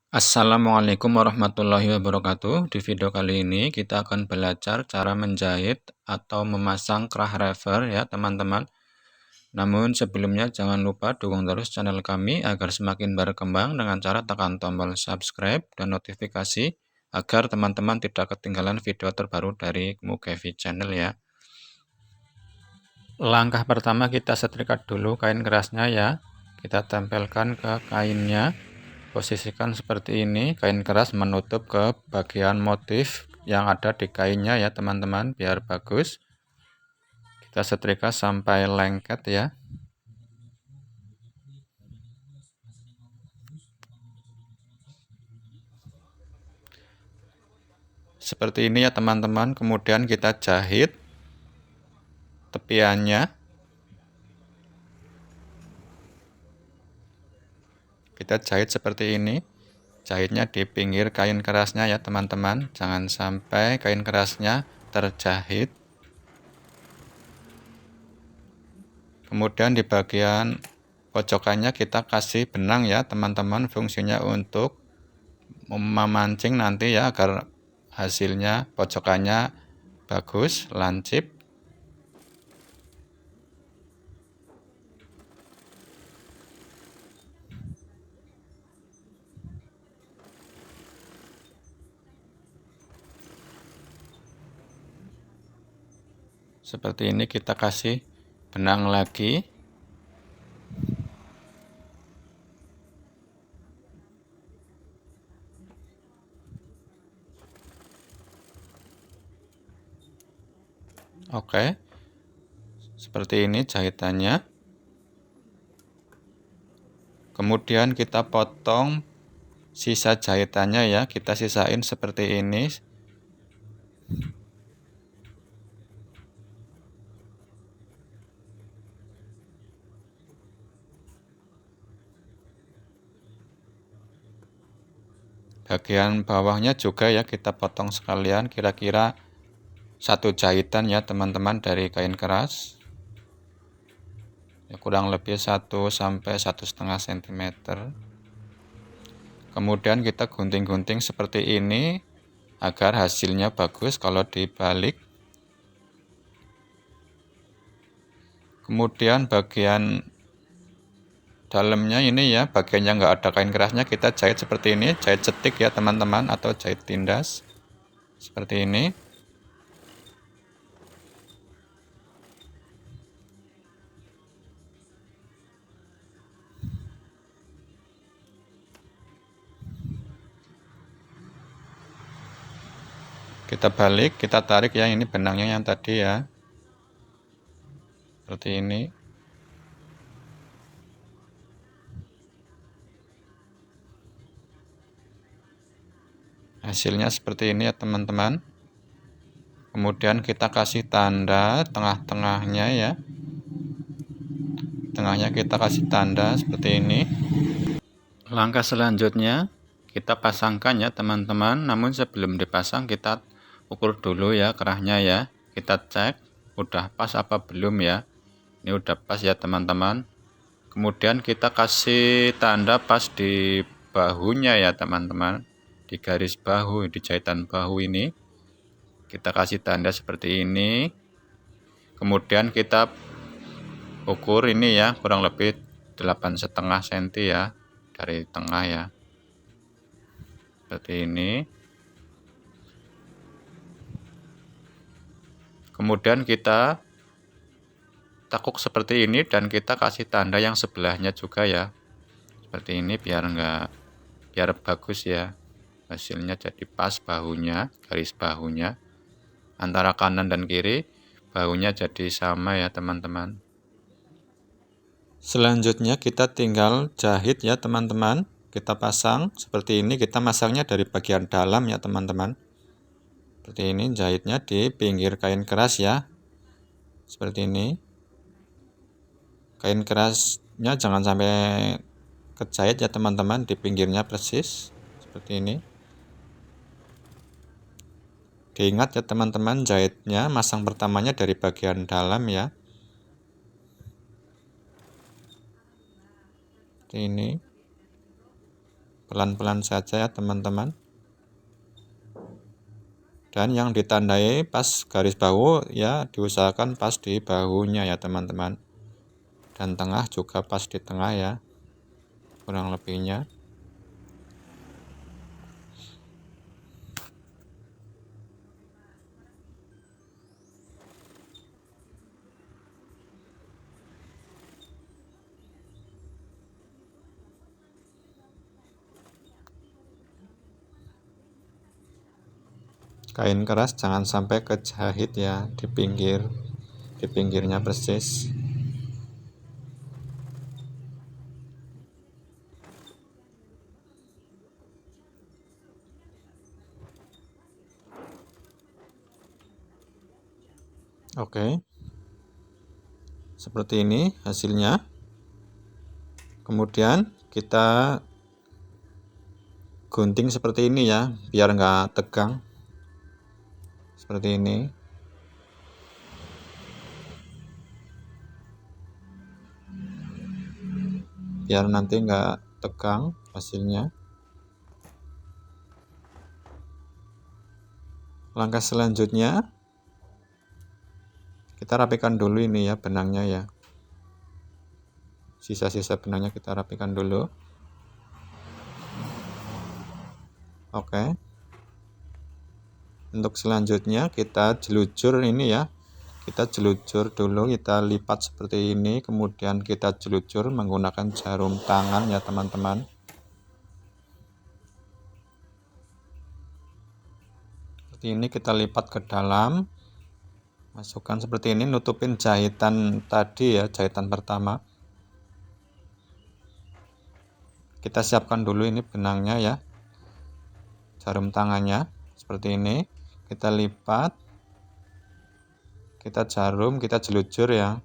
Assalamualaikum warahmatullahi wabarakatuh. Di video kali ini kita akan belajar cara menjahit atau memasang kerah rever ya teman-teman. Namun sebelumnya jangan lupa dukung terus channel kami agar semakin berkembang dengan cara tekan tombol subscribe dan notifikasi agar teman-teman tidak ketinggalan video terbaru dari Mukevi Channel ya. Langkah pertama kita setrika dulu kain kerasnya ya. Kita tempelkan ke kainnya. Posisikan seperti ini, kain keras menutup ke bagian motif yang ada di kainnya ya teman-teman, biar bagus. Kita setrika sampai lengket ya. Seperti ini ya teman-teman, kemudian kita jahit tepiannya. Kita jahit seperti ini. Jahitnya di pinggir kain kerasnya ya teman-teman, jangan sampai kain kerasnya terjahit. Kemudian di bagian pojokannya kita kasih benang ya teman-teman, fungsinya untuk memancing nanti ya agar hasilnya pojokannya bagus, lancip. Seperti ini kita kasih benang lagi. Oke. Seperti ini jahitannya. Kemudian kita potong sisa jahitannya ya, kita sisain seperti ini. Bagian bawahnya juga ya kita potong sekalian, kira-kira satu jahitan ya teman-teman dari kain keras. Ya, kurang lebih 1 sampai 1,5 cm. Kemudian kita gunting-gunting seperti ini agar hasilnya bagus kalau dibalik. Kemudian bagian dalamnya ini ya, bagian yang nggak ada kain kerasnya kita jahit seperti ini, jahit cetik ya teman-teman, atau jahit tindas seperti ini. Kita balik, kita tarik ya, ini benangnya yang tadi ya, seperti ini. Hasilnya seperti ini ya teman-teman. Kemudian kita kasih tanda tengah-tengahnya ya. Tengahnya kita kasih tanda seperti ini. Langkah selanjutnya kita pasangkan ya teman-teman. Namun sebelum dipasang kita ukur dulu ya kerahnya ya. Kita cek udah pas apa belum ya. Ini udah pas ya teman-teman. Kemudian kita kasih tanda pas di bahunya ya teman-teman, di garis bahu, di jahitan bahu ini kita kasih tanda seperti ini. Kemudian kita ukur ini ya, kurang lebih 8,5 cm ya dari tengah ya, seperti ini. Kemudian kita takuk seperti ini dan kita kasih tanda yang sebelahnya juga ya, seperti ini, biar bagus ya, hasilnya jadi pas bahunya, garis bahunya antara kanan dan kiri, bahunya jadi sama ya teman-teman. Selanjutnya kita tinggal jahit ya teman-teman. Kita pasang seperti ini, kita masangnya dari bagian dalam ya teman-teman. Seperti ini, jahitnya di pinggir kain keras ya, seperti ini. Kain kerasnya jangan sampai kejahit ya teman-teman, di pinggirnya persis seperti ini. Diingat ya teman-teman, jahitnya masang pertamanya dari bagian dalam ya, seperti ini. pelan-pelan saja ya teman-teman. Dan yang ditandai pas garis bahu ya diusahakan pas di bahunya ya teman-teman. Dan tengah juga pas di tengah ya, kurang lebihnya. Kain keras jangan sampai kejahit ya di pinggirnya persis. Oke. Seperti ini hasilnya. Kemudian kita gunting seperti ini ya, biar nggak tegang. Seperti ini. Biar nanti nggak tegang hasilnya. Langkah selanjutnya, kita rapikan dulu ini ya benangnya ya. Sisa-sisa benangnya kita rapikan dulu. Oke. Untuk selanjutnya kita jelujur ini ya. Kita jelujur dulu, kita lipat seperti ini, kemudian kita jelujur menggunakan jarum tangan ya teman-teman. Seperti ini kita lipat ke dalam, masukkan seperti ini, nutupin jahitan tadi ya, jahitan pertama. Kita siapkan dulu ini benangnya ya, jarum tangannya seperti ini. Kita lipat, kita jarum, kita jelujur ya.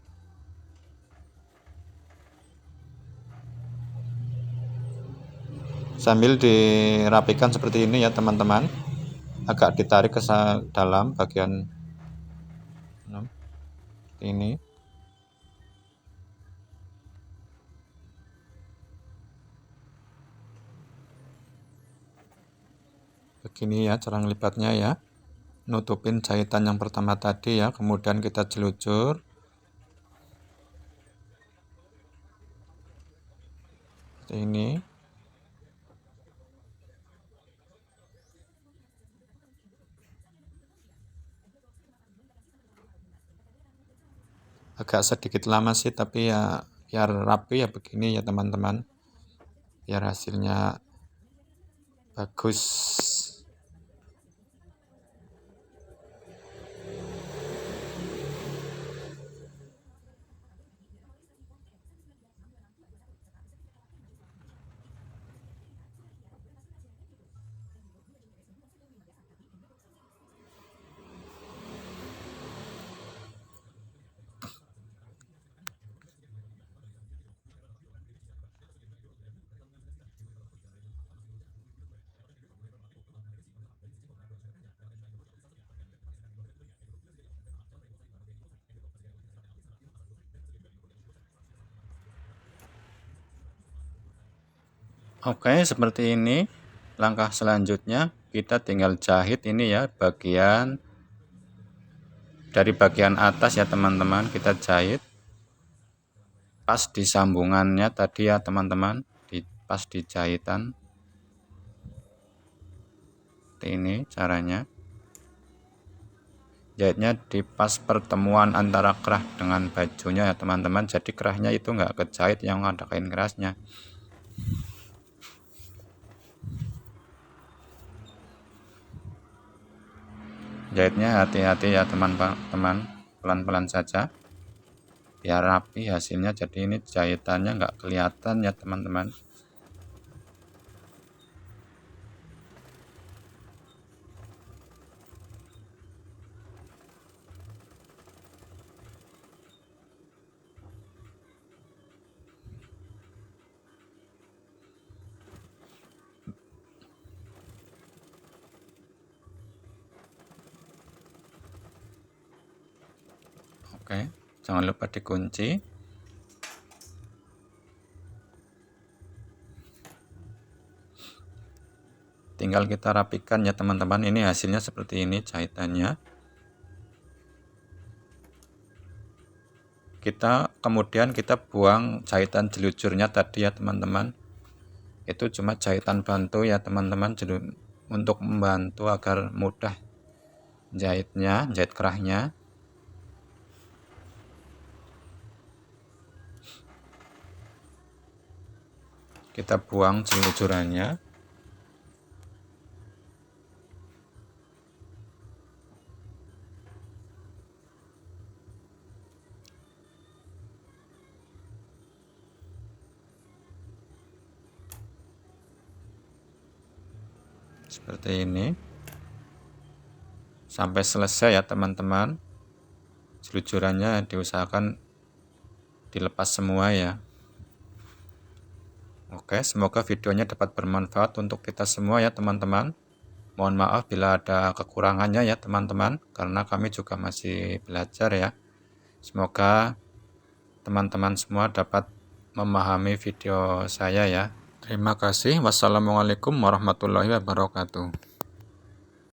Sambil dirapikan seperti ini ya teman-teman, agak ditarik ke dalam bagian ini. Begini ya cara ngelipatnya ya. Nutupin jahitan yang pertama tadi ya, kemudian kita jelujur. Seperti ini. Agak sedikit lama sih, tapi ya biar rapi ya begini ya teman-teman. Biar hasilnya bagus. Oke, seperti ini. Langkah selanjutnya kita tinggal jahit ini ya, dari bagian atas ya teman-teman, kita jahit pas di sambungannya tadi ya teman-teman, pas di jahitan. Seperti ini caranya. Jahitnya di pas pertemuan antara kerah dengan bajunya ya teman-teman, jadi kerahnya itu nggak kejahit yang ada kain kerasnya. Jahitnya hati-hati ya teman-teman, pelan-pelan saja biar rapi hasilnya. Jadi ini jahitannya nggak kelihatan ya teman-teman. Oke, jangan lupa dikunci. Tinggal kita rapikan ya teman-teman. Ini hasilnya seperti ini jahitannya. Kemudian kita buang jahitan jelujurnya tadi ya teman-teman. Itu cuma jahitan bantu ya teman-teman, untuk membantu agar mudah jahitnya, jahit kerahnya. Kita buang jelujurannya. Seperti ini. Sampai selesai ya teman-teman. Jelujurannya diusahakan dilepas semua ya. Oke, semoga videonya dapat bermanfaat untuk kita semua ya teman-teman. Mohon maaf bila ada kekurangannya ya teman-teman, karena kami juga masih belajar ya. Semoga teman-teman semua dapat memahami video saya ya. Terima kasih. Wassalamualaikum warahmatullahi wabarakatuh.